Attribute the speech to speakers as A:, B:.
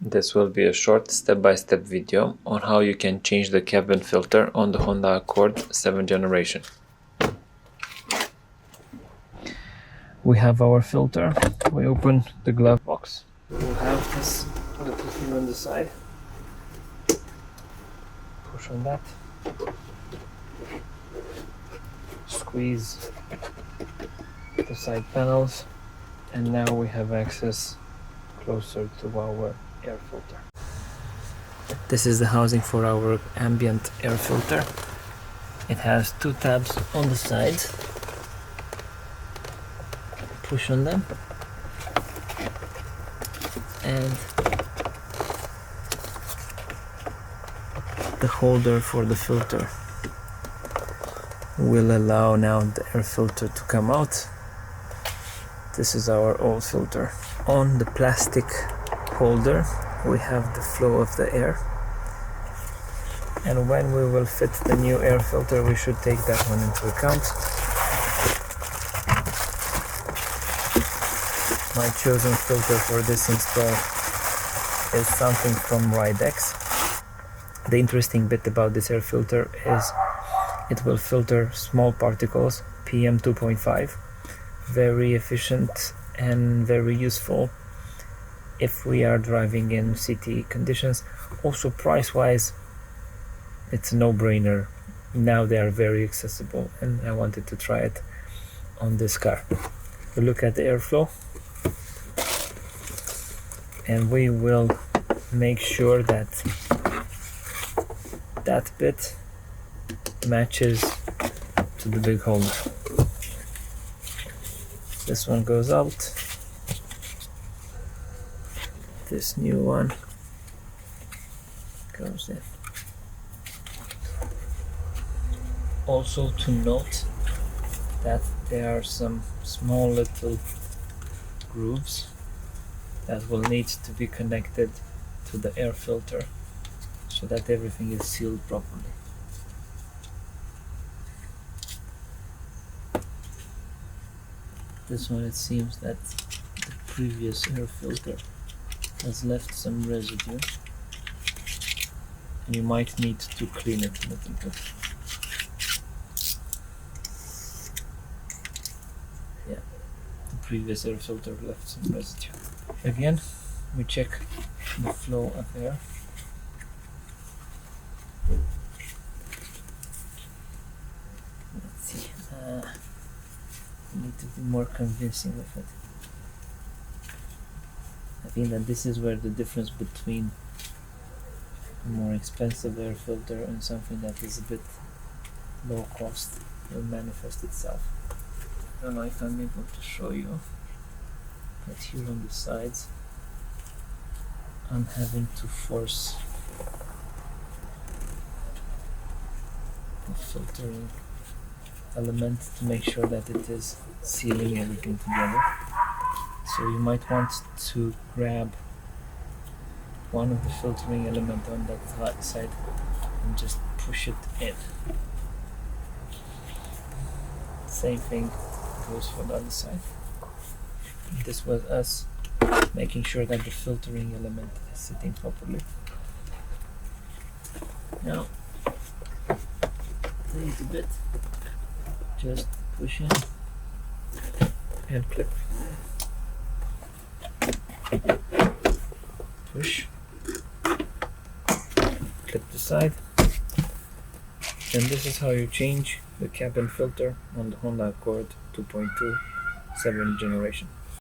A: This will be a short step-by-step video on how you can change the cabin filter on the Honda Accord 7th generation. We have our filter. We open the glove box. We'll have this little thing on the side. Push on that. Squeeze the side panels, and now we have access closer to our air filter. This is the housing for our ambient air filter. It has two tabs on the sides. Push on them, and the holder for the filter will allow now the air filter to come out. This is our old filter. On the plastic holder we have the flow of the air, and when we will fit the new air filter we should take that one into account. My chosen filter for this install is something from RIDEX. The interesting bit about this air filter is it will filter small particles, PM2.5. Very efficient and very useful if we are driving in city conditions. Also price-wise, it's a no-brainer. Now they are very accessible and I wanted to try it on this car. We look at the airflow, and we will make sure that that bit matches to the big holder. This one goes out, this new one goes in. Also to note that there are some small little grooves that will need to be connected to the air filter so that everything is sealed properly. This one, it seems that the previous air filter has left some residue and you might need to clean it a little bit. Yeah, the previous air filter left some residue. Again, we check the flow of air. Let's see. We need to be more convincing with it. I think that this is where the difference between a more expensive air filter and something that is a bit low cost will manifest itself. I don't know if I'm able to show you, but here on the sides I'm having to force the filtering element to make sure that it is sealing everything together. So you might want to grab one of the filtering element on that side and just push it in. Same thing goes for the other side. This was us making sure that the filtering element is sitting properly. Now, a little bit, just push in and clip. Push, clip the side, and this is how you change the cabin filter on the Honda Accord 2.2 7th generation.